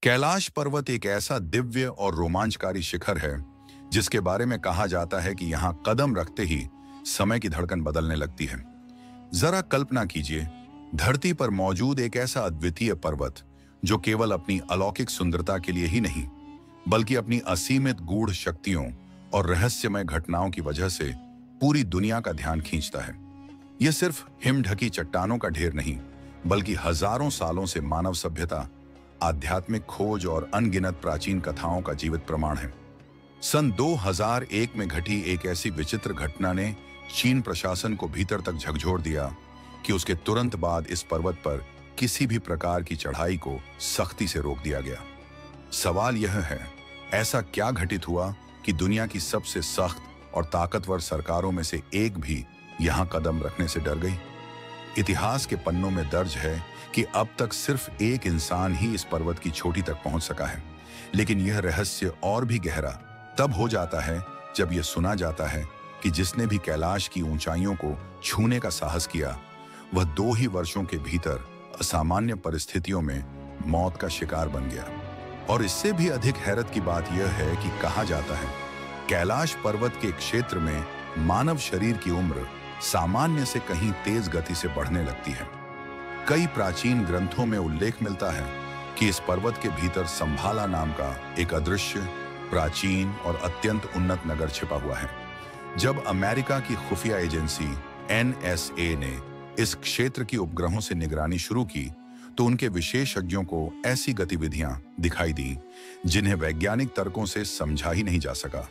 कैलाश पर्वत एक ऐसा दिव्य और रोमांचकारी शिखर है जिसके बारे में कहा जाता है कि यहाँ कदम रखते ही समय की धड़कन बदलने लगती है। जरा कल्पना कीजिए, धरती पर मौजूद एक ऐसा अद्वितीय पर्वत जो केवल अपनी अलौकिक सुंदरता के लिए ही नहीं बल्कि अपनी असीमित गूढ़ शक्तियों और रहस्यमय घटनाओं की वजह से पूरी दुनिया का ध्यान खींचता है। यह सिर्फ हिम ढकी चट्टानों का ढेर नहीं बल्कि हजारों सालों से मानव सभ्यता, आध्यात्मिक खोज और अनगिनत प्राचीन कथाओं का जीवित प्रमाण है। सन 2001 में घटी एक ऐसी विचित्र घटना ने चीन प्रशासन को भीतर तक झकझोर दिया कि उसके तुरंत बाद इस पर्वत पर किसी भी प्रकार की चढ़ाई को सख्ती से रोक दिया गया। सवाल यह है, ऐसा क्या घटित हुआ कि दुनिया की सबसे सख्त और ताकतवर सरकारों में से एक भी यहां कदम रखने से डर गई? इतिहास के पन्नों में दर्ज है कि अब तक सिर्फ एक इंसान ही इस पर्वत की चोटी तक पहुंच सका है, लेकिन यह रहस्य और भी गहरा तब हो जाता है जब यह सुना जाता है कि जिसने भी कैलाश की ऊंचाइयों को छूने का साहस किया वह 2 ही वर्षों के भीतर असामान्य परिस्थितियों में मौत का शिकार बन गया। और इससे भी अधिक हैरत की बात यह है कि कहा जाता है कैलाश पर्वत के क्षेत्र में मानव शरीर की उम्र सामान्य से कहीं तेज गति से बढ़ने लगती है। कई प्राचीन ग्रंथों में उल्लेख मिलता है कि इस पर्वत के भीतर संभाला नाम का एक अदृश्य, प्राचीन और अत्यंत उन्नत नगर छिपा हुआ है। जब अमेरिका की खुफिया एजेंसी NSA ने इस क्षेत्र की उपग्रहों से निगरानी शुरू की तो उनके विशेषज्ञों को ऐसी गतिविधियां दिखाई दी जिन्हें वैज्ञानिक तर्कों से समझा ही नहीं जा सका।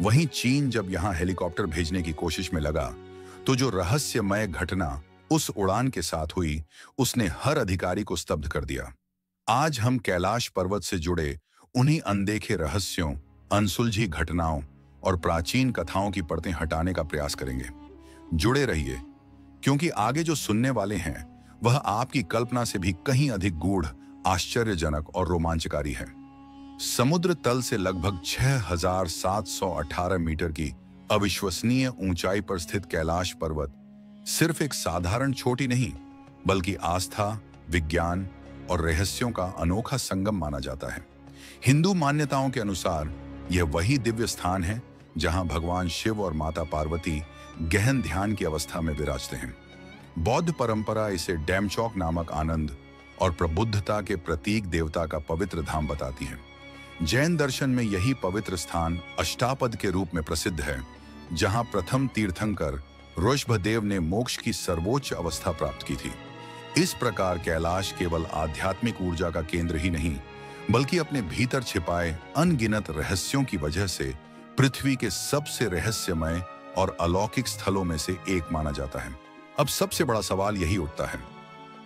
वहीं चीन जब यहां हेलीकॉप्टर भेजने की कोशिश में लगा तो जो रहस्यमय घटना उस उड़ान के साथ हुई उसने हर अधिकारी को स्तब्ध कर दिया। आज हम कैलाश पर्वत से जुड़े उन्हीं अनदेखे रहस्यों, अनसुलझी घटनाओं और प्राचीन कथाओं की परतें हटाने का प्रयास करेंगे। जुड़े रहिए, क्योंकि आगे जो सुनने वाले हैं वह आपकी कल्पना से भी कहीं अधिक गूढ़, आश्चर्यजनक और रोमांचकारी है। समुद्र तल से लगभग 6,718 मीटर की अविश्वसनीय ऊंचाई पर स्थित कैलाश पर्वत सिर्फ एक साधारण चोटी नहीं बल्कि आस्था, विज्ञान और रहस्यों का अनोखा संगम माना जाता है। हिंदू मान्यताओं के अनुसार यह वही दिव्य स्थान है जहां भगवान शिव और माता पार्वती गहन ध्यान की अवस्था में विराजते हैं। बौद्ध परंपरा इसे डैमचौक नामक आनंद और प्रबुद्धता के प्रतीक देवता का पवित्र धाम बताती है। जैन दर्शन में यही पवित्र स्थान अष्टापद के रूप में प्रसिद्ध है, जहां प्रथम तीर्थंकर ऋषभदेव ने मोक्ष की सर्वोच्च अवस्था प्राप्त की थी। इस प्रकार कैलाश केवल आध्यात्मिक ऊर्जा का केंद्र ही नहीं बल्कि अपने भीतर छिपाए अनगिनत रहस्यों की वजह से पृथ्वी के सबसे रहस्यमय और अलौकिक स्थलों में से एक माना जाता है। अब सबसे बड़ा सवाल यही उठता है,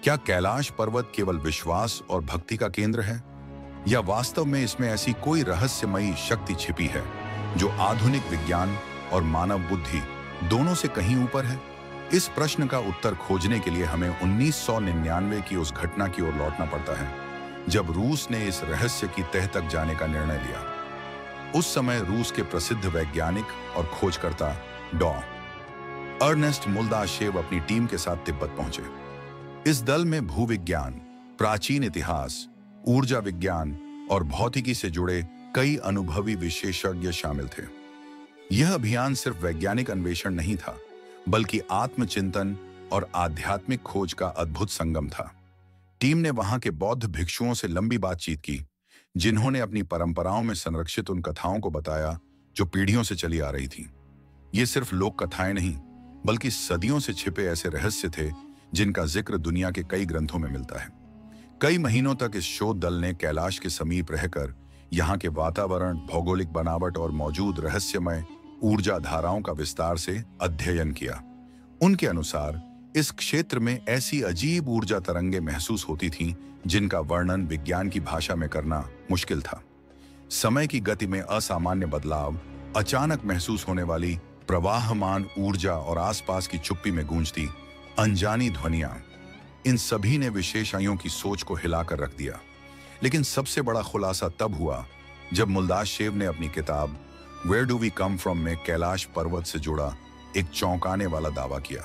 क्या कैलाश पर्वत केवल विश्वास और भक्ति का केंद्र है या वास्तव में इसमें ऐसी कोई रहस्यमयी शक्ति छिपी है जो आधुनिक विज्ञान और मानव बुद्धि दोनों से कहीं ऊपर है? इस प्रश्न का उत्तर खोजने के लिए हमें 1999 की उस घटना की ओर लौटना पड़ता है जब रूस ने इस रहस्य की तह तक जाने का निर्णय लिया। उस समय रूस के प्रसिद्ध वैज्ञानिक और खोजकर्ता डॉ. अर्नेस्ट मुल्दाशेव अपनी टीम के साथ तिब्बत पहुंचे। इस दल में भूविज्ञान, प्राचीन इतिहास, ऊर्जा विज्ञान और भौतिकी से जुड़े कई अनुभवी विशेषज्ञ शामिल थे। यह अभियान सिर्फ वैज्ञानिक अन्वेषण नहीं था बल्कि आत्मचिंतन और आध्यात्मिक खोज का अद्भुत संगम था। टीम ने वहां के बौद्ध भिक्षुओं से लंबी बातचीत की जिन्होंने अपनी परंपराओं में संरक्षित उन कथाओं को बताया जो पीढ़ियों से चली आ रही थीं। ये सिर्फ लोक कथाएं नहीं बल्कि सदियों से छिपे ऐसे रहस्य थे जिनका जिक्र दुनिया के कई ग्रंथों में मिलता है। कई महीनों तक इस शोध दल ने कैलाश के समीप रहकर यहाँ के वातावरण, भौगोलिक बनावट और मौजूद रहस्यमय ऊर्जा धाराओं का विस्तार से अध्ययन किया। उनके अनुसार इस क्षेत्र में ऐसी अजीब ऊर्जा तरंगें महसूस होती थीं जिनका वर्णन विज्ञान की भाषा में करना मुश्किल था। समय की गति में असामान्य बदलाव, अचानक महसूस होने वाली प्रवाहमान ऊर्जा और आसपास की चुप्पी में गूंजती अनजानी ध्वनियां, इन सभी ने विशेषज्ञों की सोच को हिलाकर रख दिया। लेकिन सबसे बड़ा खुलासा तब हुआ जब मुल्दाशेव ने अपनी किताब where do we come from में कैलाश पर्वत से जुड़ा एक चौंकाने वाला दावा किया।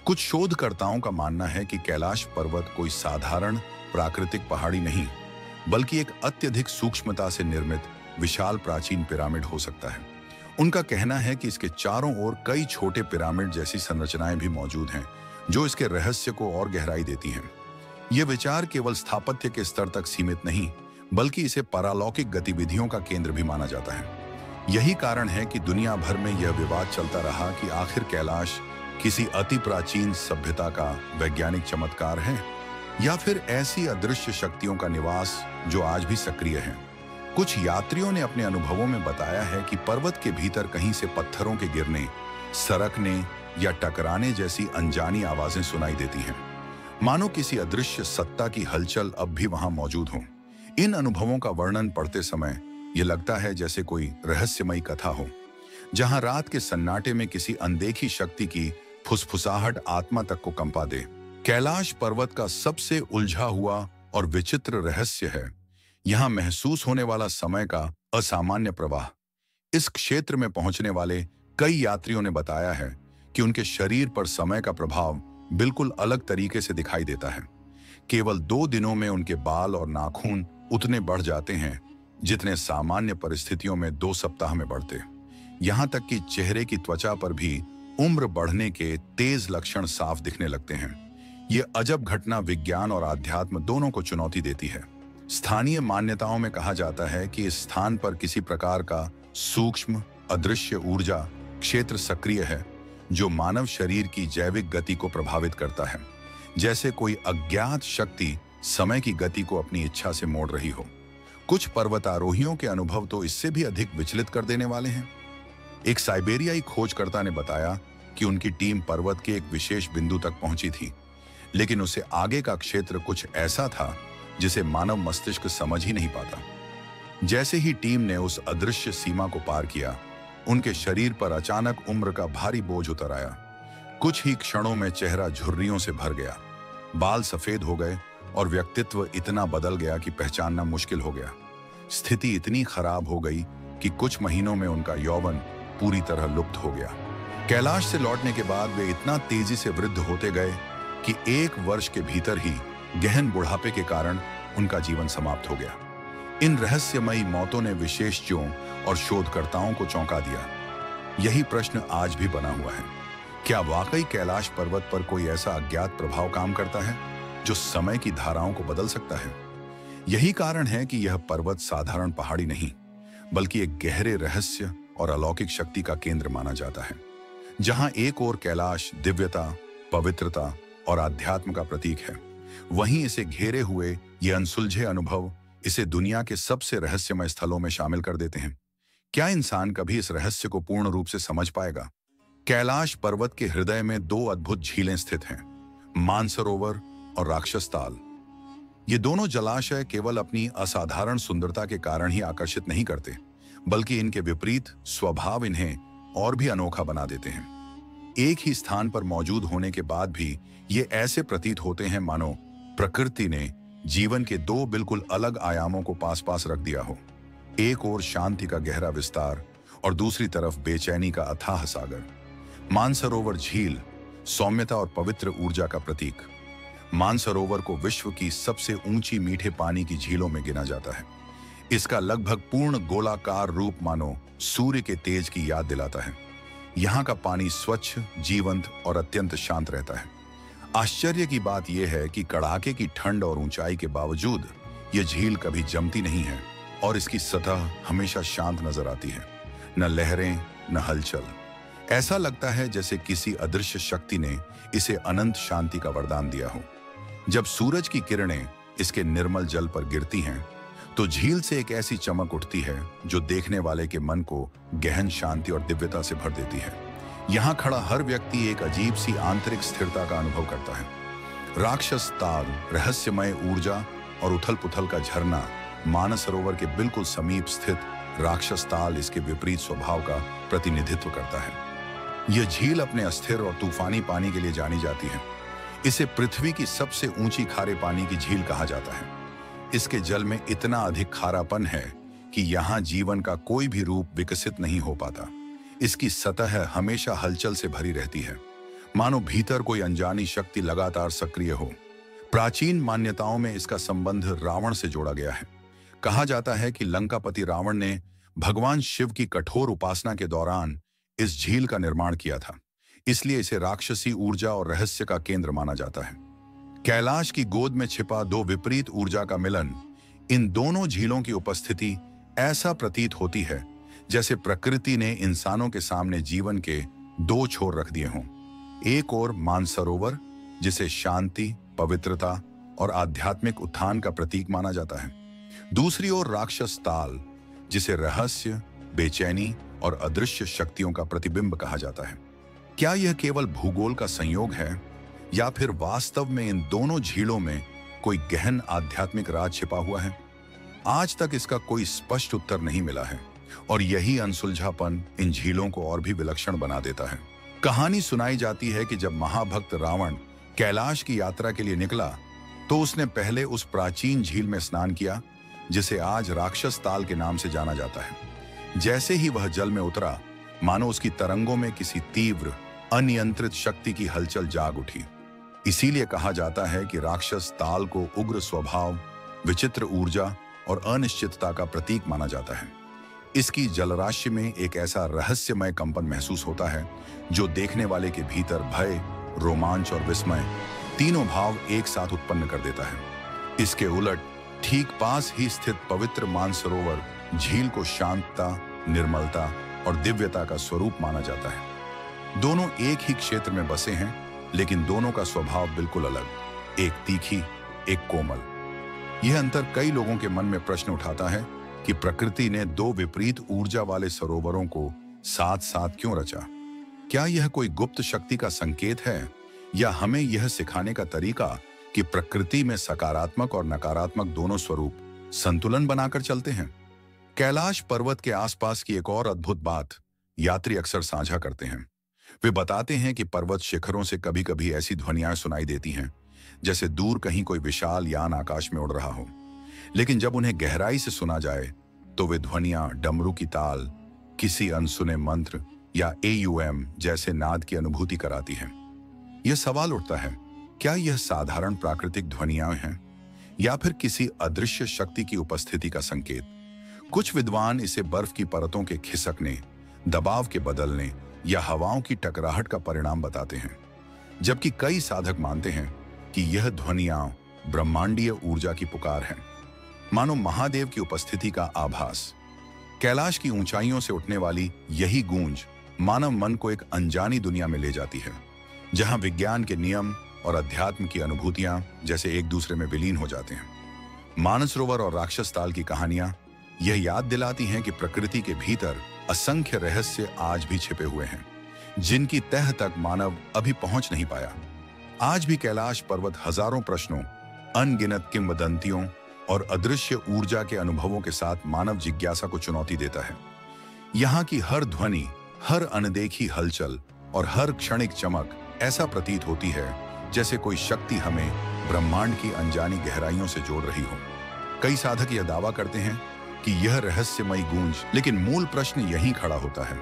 कुछ शोधकर्ताओं का मानना है कि कैलाश पर्वत कोई साधारण प्राकृतिक पहाड़ी नहीं बल्कि एक अत्यधिक सूक्ष्मता से निर्मित विशाल प्राचीन पिरामिड हो सकता है। उनका कहना है कि इसके चारों ओर कई छोटे पिरामिड जैसी संरचनाएं भी मौजूद हैं, जो इसके रहस्य को और गहराई देती हैं। ये विचार केवल स्थापत्य के स्तर तक सीमित नहीं, बल्कि इसे पारलौकिक गतिविधियों का केंद्र भी माना जाता है। यही कारण है कि दुनिया भर में यह विवाद चलता रहा कि आखिर कैलाश किसी अति प्राचीन सभ्यता का वैज्ञानिक चमत्कार है या फिर ऐसी अदृश्य शक्तियों का निवास जो आज भी सक्रिय है। कुछ यात्रियों ने अपने अनुभवों में बताया है कि पर्वत के भीतर कहीं से पत्थरों के गिरने, सरकने या टकराने जैसी अनजानी आवाजें सुनाई देती हैं, मानो किसी अदृश्य सत्ता की हलचल अब भी वहां मौजूद हो। इन अनुभवों का वर्णन पढ़ते समय यह लगता है जैसे कोई रहस्यमयी कथा हो, जहां रात के सन्नाटे में किसी अनदेखी शक्ति की फुसफुसाहट आत्मा तक को कंपा दे। कैलाश पर्वत का सबसे उलझा हुआ और विचित्र रहस्य है यहां महसूस होने वाला समय का असामान्य प्रवाह। इस क्षेत्र में पहुंचने वाले कई यात्रियों ने बताया है कि उनके शरीर पर समय का प्रभाव बिल्कुल अलग तरीके से दिखाई देता है। केवल 2 दिनों में उनके बाल और नाखून उतने बढ़ जाते हैं जितने सामान्य परिस्थितियों में 2 सप्ताह में बढ़ते। यहां तक कि चेहरे की त्वचा पर भी उम्र बढ़ने के तेज लक्षण साफ दिखने लगते हैं। ये अजब घटना विज्ञान और आध्यात्म दोनों को चुनौती देती है। स्थानीय मान्यताओं में कहा जाता है कि इस स्थान पर किसी प्रकार का सूक्ष्म अदृश्य ऊर्जा क्षेत्र सक्रिय है, जो मानव शरीर की जैविक गति को प्रभावित करता है, जैसे कोई अज्ञात शक्ति समय की गति को अपनी इच्छा से मोड़ रही हो। कुछ पर्वतारोहियों के अनुभव तो इससे भी अधिक विचलित कर देने वाले हैं। एक साइबेरियाई खोजकर्ता ने बताया कि उनकी टीम पर्वत के एक विशेष बिंदु तक पहुंची थी, लेकिन उसे आगे का क्षेत्र कुछ ऐसा था जिसे मानव मस्तिष्क समझ ही नहीं पाता। जैसे ही टीम ने उस अदृश्य सीमा को पार किया, उनके शरीर पर अचानक उम्र का भारी बोझ उतर आया। कुछ ही क्षणों में चेहरा झुर्रियों से भर गया, बाल सफेद हो गए और व्यक्तित्व इतना बदल गया कि पहचानना मुश्किल हो गया। स्थिति इतनी खराब हो गई कि कुछ महीनों में उनका यौवन पूरी तरह लुप्त हो गया। कैलाश से लौटने के बाद वे इतना तेजी से वृद्ध होते गए कि 1 वर्ष के भीतर ही गहन बुढ़ापे के कारण उनका जीवन समाप्त हो गया। इन रहस्यमयी मौतों ने विशेषज्ञों और शोधकर्ताओं को चौंका दिया। यही प्रश्न आज भी बना हुआ है, क्या वाकई कैलाश पर्वत पर कोई ऐसा अज्ञात प्रभाव काम करता है जो समय की धाराओं को बदल सकता है? यही कारण है कि यह पर्वत साधारण पहाड़ी नहीं, बल्कि एक गहरे रहस्य और अलौकिक शक्ति का केंद्र माना जाता है। जहां एक ओर कैलाश दिव्यता, पवित्रता और आध्यात्म का प्रतीक है, वहीं इसे घेरे हुए ये अनसुलझे अनुभव इसे दुनिया के सबसे रहस्यमय स्थलों में शामिल कर देते हैं। क्या इंसान कभी इस रहस्य को पूर्ण रूप से समझ पाएगा? कैलाश पर्वत के हृदय में 2 अद्भुत झीलें स्थित हैं, मानसरोवर और राक्षस ताल। ये दोनों जलाशय केवल अपनी असाधारण सुंदरता के कारण ही आकर्षित नहीं करते, बल्कि इनके विपरीत स्वभाव इन्हें और भी अनोखा बना देते हैं। एक ही स्थान पर मौजूद होने के बाद भी ये ऐसे प्रतीत होते हैं मानो प्रकृति ने जीवन के 2 बिल्कुल अलग आयामों को पास पास रख दिया हो। एक ओर शांति का गहरा विस्तार और दूसरी तरफ बेचैनी का अथाह सागर। मानसरोवर झील सौम्यता और पवित्र ऊर्जा का प्रतीक। मानसरोवर को विश्व की सबसे ऊंची मीठे पानी की झीलों में गिना जाता है। इसका लगभग पूर्ण गोलाकार रूप मानो सूर्य के तेज की याद दिलाता है। यहाँ का पानी स्वच्छ, जीवंत और अत्यंत शांत रहता है। आश्चर्य की बात यह है कि कड़ाके की ठंड और ऊंचाई के बावजूद यह झील कभी जमती नहीं है और इसकी सतह हमेशा शांत नजर आती है। न लहरें, न हलचल। ऐसा लगता है जैसे किसी अदृश्य शक्ति ने इसे अनंत शांति का वरदान दिया हो। जब सूरज की किरणें इसके निर्मल जल पर गिरती हैं, तो झील से एक ऐसी चमक उठती है जो देखने वाले के मन को गहन शांति और दिव्यता से भर देती है। यहाँ खड़ा हर व्यक्ति एक अजीब सी आंतरिक स्थिरता का अनुभव करता है। राक्षस ताल, रहस्यमय ऊर्जा और उथल पुथल का झरना। मानसरोवर के बिल्कुल समीप स्थित राक्षस ताल इसके विपरीत स्वभाव का प्रतिनिधित्व करता है। यह झील अपने अस्थिर और तूफानी पानी के लिए जानी जाती है। इसे पृथ्वी की सबसे ऊंची खारे पानी की झील कहा जाता है। इसके जल में इतना अधिक खारापन है कि यहाँ जीवन का कोई भी रूप विकसित नहीं हो पाता। इसकी सतह हमेशा हलचल से भरी रहती है, मानो भीतर कोई अनजानी शक्ति लगातार सक्रिय हो। प्राचीन मान्यताओं में इसका संबंध रावण से जोड़ा गया है, कहा जाता है कि लंकापति रावण ने भगवान शिव की कठोर उपासना के दौरान इस झील का निर्माण किया था, इसलिए इसे राक्षसी ऊर्जा और रहस्य का केंद्र माना जाता है। कैलाश की गोद में छिपा दो विपरीत ऊर्जा का मिलन, इन दोनों झीलों की उपस्थिति ऐसा प्रतीत होती है जैसे प्रकृति ने इंसानों के सामने जीवन के दो छोर रख दिए हों। एक ओर मानसरोवर, जिसे शांति, पवित्रता और आध्यात्मिक उत्थान का प्रतीक माना जाता है। दूसरी ओर राक्षस ताल, जिसे रहस्य, बेचैनी और अदृश्य शक्तियों का प्रतिबिंब कहा जाता है। क्या यह केवल भूगोल का संयोग है या फिर वास्तव में इन दोनों झीलों में कोई गहन आध्यात्मिक राज छिपा हुआ है? आज तक इसका कोई स्पष्ट उत्तर नहीं मिला है और यही अनसुलझापन इन झीलों को और भी विलक्षण बना देता है। कहानी सुनाई जाती है कि जब महाभक्त रावण कैलाश की यात्रा के लिए निकला तो उसने पहले उस प्राचीन झील में स्नान किया जिसे आज राक्षस ताल के नाम से जाना जाता है। जैसे ही वह जल में उतरा, मानो उसकी तरंगों में किसी तीव्र अनियंत्रित शक्ति की हलचल जाग उठी। इसीलिए कहा जाता है कि राक्षस ताल को उग्र स्वभाव, विचित्र ऊर्जा और अनिश्चितता का प्रतीक माना जाता है। इसकी जलराशि में एक ऐसा रहस्यमय कंपन महसूस होता है जो देखने वाले के भीतर भय, रोमांच और विस्मय तीनों भाव एक साथ उत्पन्न कर देता है। इसके उलट ठीक पास ही स्थित पवित्र मानसरोवर झील को शांतता, निर्मलता और दिव्यता का स्वरूप माना जाता है। दोनों एक ही क्षेत्र में बसे हैं, लेकिन दोनों का स्वभाव बिल्कुल अलग, एक तीखी, एक कोमल। यह अंतर कई लोगों के मन में प्रश्न उठाता है कि प्रकृति ने दो विपरीत ऊर्जा वाले सरोवरों को साथ साथ क्यों रचा? क्या यह कोई गुप्त शक्ति का संकेत है या हमें यह सिखाने का तरीका कि प्रकृति में सकारात्मक और नकारात्मक दोनों स्वरूप संतुलन बनाकर चलते हैं? कैलाश पर्वत के आसपास की एक और अद्भुत बात यात्री अक्सर साझा करते हैं। वे बताते हैं कि पर्वत शिखरों से कभी-कभी ऐसी ध्वनियां सुनाई देती हैं जैसे दूर कहीं कोई विशाल यान आकाश में उड़ रहा हो। लेकिन जब उन्हें गहराई से सुना जाए तो वे ध्वनियां डमरू की ताल, किसी अनसुने मंत्र या AUM जैसे नाद की अनुभूति कराती हैं। यह सवाल उठता है, क्या यह साधारण प्राकृतिक ध्वनियां हैं या फिर किसी अदृश्य शक्ति की उपस्थिति का संकेत? कुछ विद्वान इसे बर्फ की परतों के खिसकने, दबाव के बदलने या हवाओं की टकराहट का परिणाम बताते हैं, जबकि कई साधक मानते हैं कि यह ध्वनियां ब्रह्मांडीय ऊर्जा की पुकार है, मानो महादेव की उपस्थिति का आभास। कैलाश की ऊंचाइयों से उठने वाली यही गूंज मानव मन को एक अनजानी दुनिया में ले जाती है, जहां विज्ञान के नियम और अध्यात्म की अनुभूतियां जैसे एक दूसरे में विलीन हो जाते हैं। मानसरोवर और राक्षस ताल की कहानियां यह याद दिलाती हैं कि प्रकृति के भीतर असंख्य रहस्य आज भी छिपे हुए हैं, जिनकी तह तक मानव अभी पहुंच नहीं पाया। आज भी कैलाश पर्वत हजारों प्रश्नों, अनगिनत किंवदंतियों और अदृश्य ऊर्जा के अनुभवों के साथ मानव जिज्ञासा को चुनौती देता है। यहाँ की हर ध्वनि, हर अनदेखी हलचल और हर क्षणिक चमक ऐसा प्रतीत होती है जैसे कोई शक्ति हमें ब्रह्मांड की अनजानी गहराइयों से जोड़ रही हो। कई साधक यह दावा करते हैं कि यह रहस्यमयी गूंज, लेकिन मूल प्रश्न यहीं खड़ा होता है,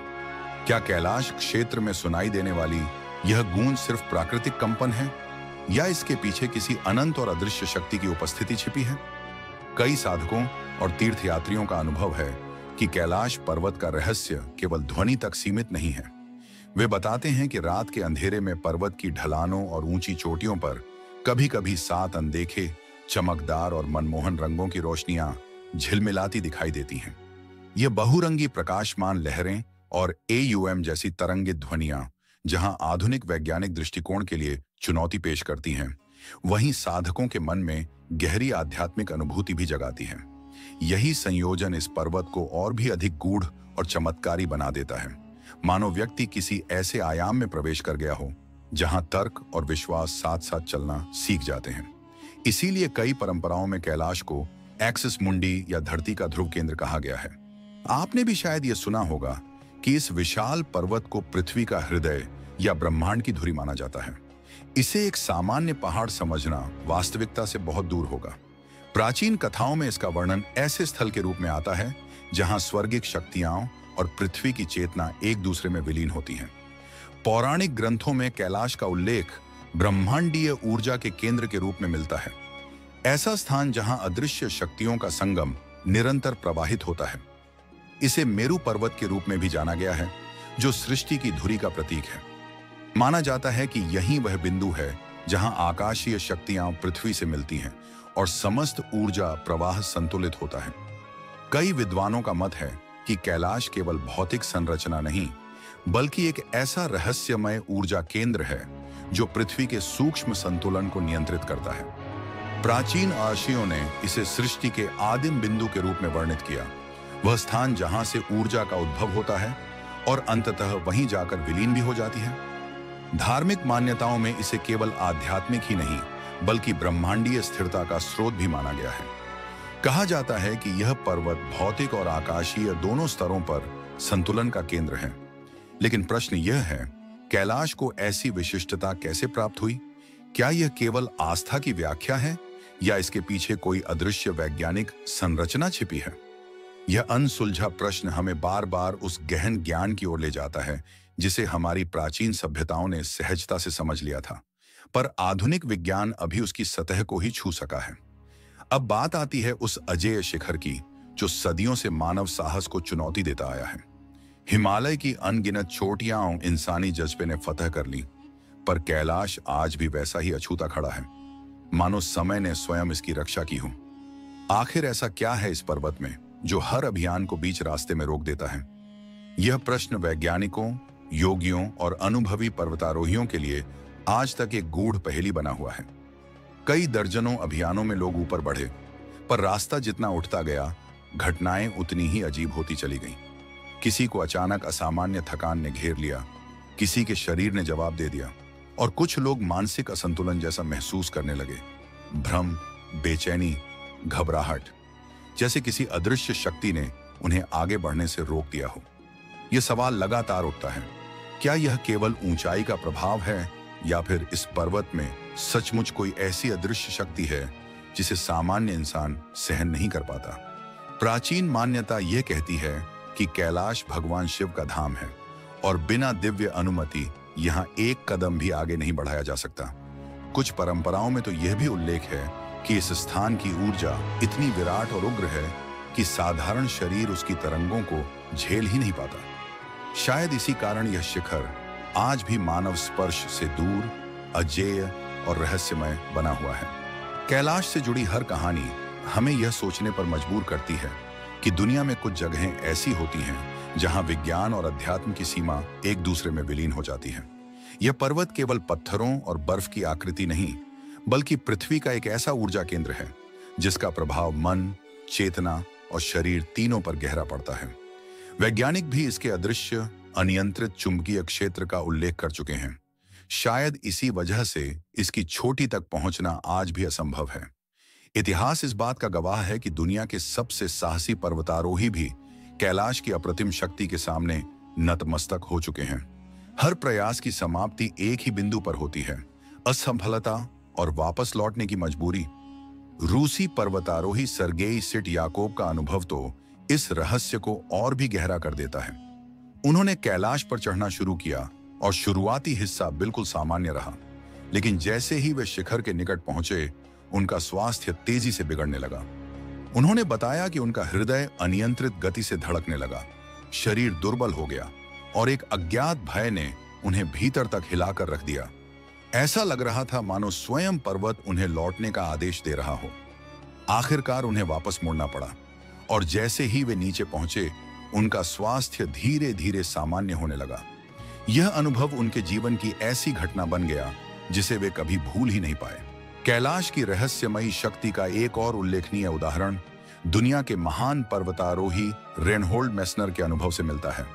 क्या कैलाश क्षेत्र में सुनाई देने वाली यह गूंज सिर्फ प्राकृतिक कंपन है या इसके पीछे किसी अनंत और अदृश्य शक्ति की उपस्थिति छिपी है? कई साधकों और तीर्थयात्रियों का अनुभव है कि कैलाश पर्वत का रहस्य केवल ध्वनि तक सीमित नहीं है। वे बताते हैं कि रात के अंधेरे में पर्वत की ढलानों और ऊंची चोटियों पर कभी-कभी 7 अनदेखे, चमकदार और मनमोहन रंगों की रोशनियां झिलमिलाती दिखाई देती हैं। ये बहुरंगी प्रकाशमान लहरें और AUM जैसी तरंगित ध्वनियां जहां आधुनिक वैज्ञानिक दृष्टिकोण के लिए चुनौती पेश करती हैं, वहीं साधकों के मन में गहरी आध्यात्मिक अनुभूति भी जगाती हैं। यही संयोजन इस पर्वत को और भी अधिक गूढ़ और चमत्कारी बना देता है, मानो व्यक्ति किसी ऐसे आयाम में प्रवेश कर गया हो जहां तर्क और विश्वास साथ साथ चलना सीख जाते हैं। इसीलिए कई परंपराओं में कैलाश को एक्सिस मुंडी या धरती का ध्रुव केंद्र कहा गया है। आपने भी शायद यह सुना होगा कि इस विशाल पर्वत को पृथ्वी का हृदय या ब्रह्मांड की धुरी माना जाता है। इसे एक सामान्य पहाड़ समझना वास्तविकता से बहुत दूर होगा। प्राचीन कथाओं में इसका वर्णन ऐसे स्थल के रूप में आता है जहां स्वर्गिक शक्तियां और पृथ्वी की चेतना एक दूसरे में विलीन होती हैं। पौराणिक ग्रंथों में कैलाश का उल्लेख ब्रह्मांडीय ऊर्जा के केंद्र के रूप में मिलता है, ऐसा स्थान जहां अदृश्य शक्तियों का संगम निरंतर प्रवाहित होता है। इसे मेरू पर्वत के रूप में भी जाना गया है, जो सृष्टि की धुरी का प्रतीक है। माना जाता है कि यही वह बिंदु है जहां आकाशीय शक्तियां पृथ्वी से मिलती हैं और समस्त ऊर्जा प्रवाह संतुलित होता है। कई विद्वानों का मत है कि कैलाश केवल भौतिक संरचना नहीं, बल्कि एक ऐसा रहस्यमय ऊर्जा केंद्र है जो पृथ्वी के सूक्ष्म संतुलन को नियंत्रित करता है। प्राचीन आर्षियों ने इसे सृष्टि के आदिम बिंदु के रूप में वर्णित किया, वह स्थान जहां से ऊर्जा का उद्भव होता है और अंततः वहीं जाकर विलीन भी हो जाती है। धार्मिक मान्यताओं में इसे केवल आध्यात्मिक ही नहीं, बल्कि ब्रह्मांडीय स्थिरता का स्रोत भी माना गया है। कहा जाता है कि यह पर्वत भौतिक और आकाशीय दोनों स्तरों पर संतुलन का केंद्र है। लेकिन प्रश्न यह है, कैलाश को ऐसी विशिष्टता कैसे प्राप्त हुई? क्या यह केवल आस्था की व्याख्या है या इसके पीछे कोई अदृश्य वैज्ञानिक संरचना छिपी है? यह अनसुलझा प्रश्न हमें बार बार उस गहन ज्ञान की ओर ले जाता है जिसे हमारी प्राचीन सभ्यताओं ने सहजता से समझ लिया था, पर आधुनिक विज्ञान अभी उसकी सतह को ही छू सका है। अब बात आती है उस अजेय शिखर की जो सदियों से मानव साहस को चुनौती देता आया है। हिमालय की अनगिनत चोटियां इंसानी जज्बे ने फतह कर ली, पर कैलाश आज भी वैसा ही अछूता खड़ा है, मानो समय ने स्वयं इसकी रक्षा की हो। आखिर ऐसा क्या है इस पर्वत में जो हर अभियान को बीच रास्ते में रोक देता है? यह प्रश्न वैज्ञानिकों, योगियों और अनुभवी पर्वतारोहियों के लिए आज तक एक गूढ़ पहेली बना हुआ है। कई दर्जनों अभियानों में लोग ऊपर बढ़े, पर रास्ता जितना उठता गया, घटनाएं उतनी ही अजीब होती चली गईं। किसी को अचानक असामान्य थकान ने घेर लिया, किसी के शरीर ने जवाब दे दिया और कुछ लोग मानसिक असंतुलन जैसा महसूस करने लगे। भ्रम, बेचैनी, घबराहट, जैसे किसी अदृश्य शक्ति ने उन्हें आगे बढ़ने से रोक दिया हो। यह सवाल लगातार उठता है, क्या यह केवल ऊंचाई का प्रभाव है या फिर इस पर्वत में सचमुच कोई ऐसी अदृश्य शक्ति है जिसे सामान्य इंसान सहन नहीं कर पाता? प्राचीन मान्यता यह कहती है कि कैलाश भगवान शिव का धाम है और बिना दिव्य अनुमति यहाँ एक कदम भी आगे नहीं बढ़ाया जा सकता। कुछ परंपराओं में तो यह भी उल्लेख है कि इस स्थान की ऊर्जा इतनी विराट और उग्र है कि साधारण शरीर उसकी तरंगों को झेल ही नहीं पाता। शायद इसी कारण यह शिखर आज भी मानव स्पर्श से दूर, अजेय और रहस्यमय बना हुआ है। कैलाश से जुड़ी हर कहानी हमें यह सोचने पर मजबूर करती है कि दुनिया में कुछ जगहें ऐसी होती हैं जहां विज्ञान और अध्यात्म की सीमा एक दूसरे में विलीन हो जाती है। यह पर्वत केवल पत्थरों और बर्फ की आकृति नहीं, बल्कि पृथ्वी का एक ऐसा ऊर्जा केंद्र है जिसका प्रभाव मन, चेतना और शरीर तीनों पर गहरा पड़ता है। वैज्ञानिक भी इसके अदृश्य, अनियंत्रित चुंबकीय क्षेत्र का उल्लेख कर चुके हैं। शायद इसी वजह से इसकी चोटी तक पहुंचना आज भी असंभव है। इतिहास इस बात का गवाह है कि दुनिया के सबसे साहसी पर्वतारोही भी कैलाश की अप्रतिम शक्ति के सामने नतमस्तक हो चुके हैं। हर प्रयास की समाप्ति एक ही बिंदु पर होती है, असफलता और वापस लौटने की मजबूरी। रूसी पर्वतारोही सर्गेई सिटयाकोव का अनुभव तो इस रहस्य को और भी गहरा कर देता है। उन्होंने कैलाश पर चढ़ना शुरू किया और शुरुआती हिस्सा बिल्कुल सामान्य रहा, लेकिन जैसे ही वे शिखर के निकट पहुंचे, उनका स्वास्थ्य तेजी से बिगड़ने लगा। उन्होंने बताया कि उनका हृदय अनियंत्रित गति से धड़कने लगा, शरीर दुर्बल हो गया और एक अज्ञात भय ने उन्हें भीतर तक हिलाकर रख दिया। ऐसा लग रहा था मानो स्वयं पर्वत उन्हें लौटने का आदेश दे रहा हो। आखिरकार उन्हें वापस मुड़ना पड़ा और जैसे ही वे नीचे पहुंचे, उनका स्वास्थ्य धीरे धीरे सामान्य होने लगा। यह अनुभव उनके जीवन की ऐसी घटना बन गया जिसे वे कभी भूल ही नहीं पाए। कैलाश की रहस्यमयी शक्ति का एक और उल्लेखनीय उदाहरण दुनिया के महान पर्वतारोही रेनहोल्ड मेस्नर के अनुभव से मिलता है।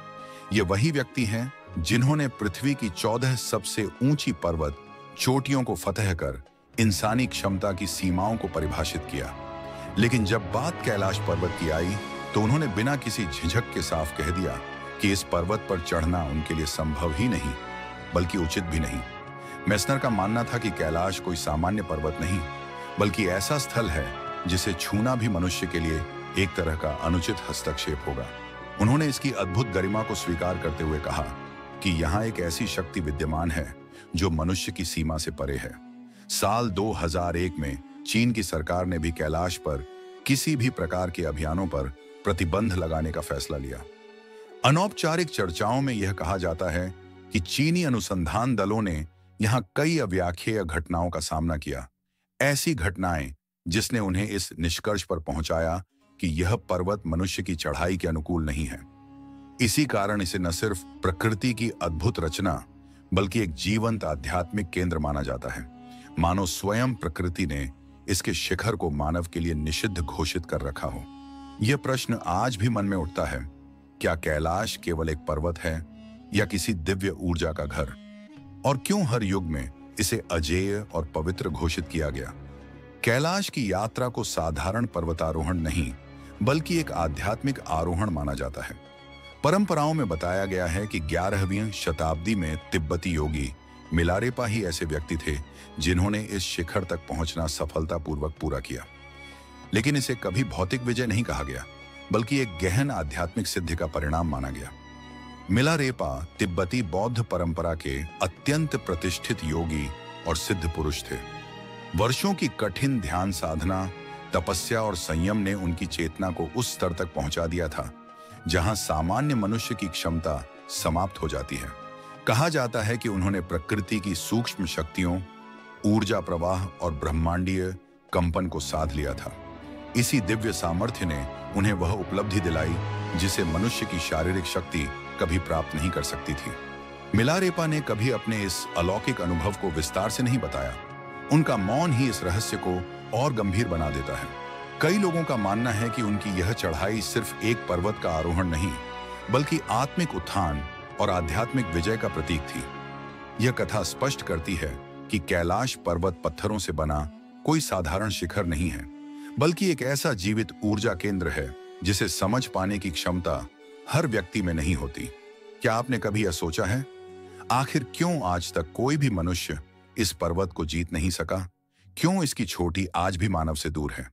ये वही व्यक्ति हैं जिन्होंने पृथ्वी की 14 सबसे ऊंची पर्वत चोटियों को फतह कर इंसानी क्षमता की सीमाओं को परिभाषित किया। लेकिन जब बात कैलाश पर्वत की आई तो उन्होंने बिना किसी झिझक के साफ कह दिया कि इस पर्वत पर चढ़ना उनके लिए संभव ही नहीं, बल्कि उचित भी नहीं। मेस्नर का मानना था कि कैलाश कोई सामान्य पर्वत नहीं, बल्कि ऐसा स्थल है जिसे छूना भी मनुष्य के लिए एक तरह का अनुचित हस्तक्षेप होगा। उन्होंने इसकी अद्भुत गरिमा को स्वीकार करते हुए कहा कि यहाँ एक ऐसी शक्ति विद्यमान है जो मनुष्य की सीमा से परे है। साल 2001 में चीन की सरकार ने भी कैलाश पर किसी भी प्रकार के अभियानों पर प्रतिबंध लगाने का फैसला लिया। अनौपचारिक चर्चाओं में यह कहा जाता है कि चीनी अनुसंधान दलों ने यहां कई अव्याख्येय घटनाओं का सामना किया, ऐसी घटनाएं जिसने उन्हें इस निष्कर्ष पर पहुंचाया कि यह पर्वत मनुष्य की चढ़ाई के अनुकूल नहीं है। इसी कारण इसे न सिर्फ प्रकृति की अद्भुत रचना बल्कि एक जीवंत आध्यात्मिक केंद्र माना जाता है। मानो स्वयं प्रकृति ने इसके शिखर को मानव के लिए निषिद्ध घोषित कर रखा हो। यह प्रश्न आज भी मन में उठता है, क्या कैलाश केवल एक पर्वत है या किसी दिव्य ऊर्जा का घर? और क्यों हर युग में इसे अजेय और पवित्र घोषित किया गया? कैलाश की यात्रा को साधारण पर्वतारोहण नहीं बल्कि एक आध्यात्मिक आरोहण माना जाता है। परंपराओं में बताया गया है कि 11वीं शताब्दी में तिब्बती योगी मिलारेपा ही ऐसे व्यक्ति थे जिन्होंने इस शिखर तक पहुंचना सफलतापूर्वक पूरा किया। लेकिन इसे कभी भौतिक विजय नहीं कहा गया बल्कि एक गहन आध्यात्मिक सिद्धि का परिणाम माना गया। मिलारेपा तिब्बती बौद्ध परंपरा के अत्यंत प्रतिष्ठित योगी और सिद्ध पुरुष थे। वर्षों की कठिन ध्यान साधना, तपस्या और संयम ने उनकी चेतना को उस स्तर तक पहुंचा दिया था जहां सामान्य मनुष्य की क्षमता समाप्त हो जाती है। कहा जाता है कि उन्होंने प्रकृति की सूक्ष्म शक्तियों, ऊर्जा प्रवाह और ब्रह्मांडीय कंपन को साध लिया था। इसी दिव्य सामर्थ्य ने उन्हें वह उपलब्धि दिलाई जिसे मनुष्य की शारीरिक शक्ति कभी प्राप्त नहीं कर सकती थी। मिलारेपा ने कभी अपने इस अलौकिक अनुभव को विस्तार से नहीं बताया। उनका मौन ही इस रहस्य को और गंभीर बना देता है। कई लोगों का मानना है कि उनकी यह चढ़ाई सिर्फ एक पर्वत का आरोहण नहीं बल्कि आत्मिक उत्थान और आध्यात्मिक विजय का प्रतीक थी। यह कथा स्पष्ट करती है कि कैलाश पर्वत पत्थरों से बना कोई साधारण शिखर नहीं है बल्कि एक ऐसा जीवित ऊर्जा केंद्र है जिसे समझ पाने की क्षमता हर व्यक्ति में नहीं होती। क्या आपने कभी यह सोचा है, आखिर क्यों आज तक कोई भी मनुष्य इस पर्वत को जीत नहीं सका? क्यों इसकी चोटी आज भी मानव से दूर है?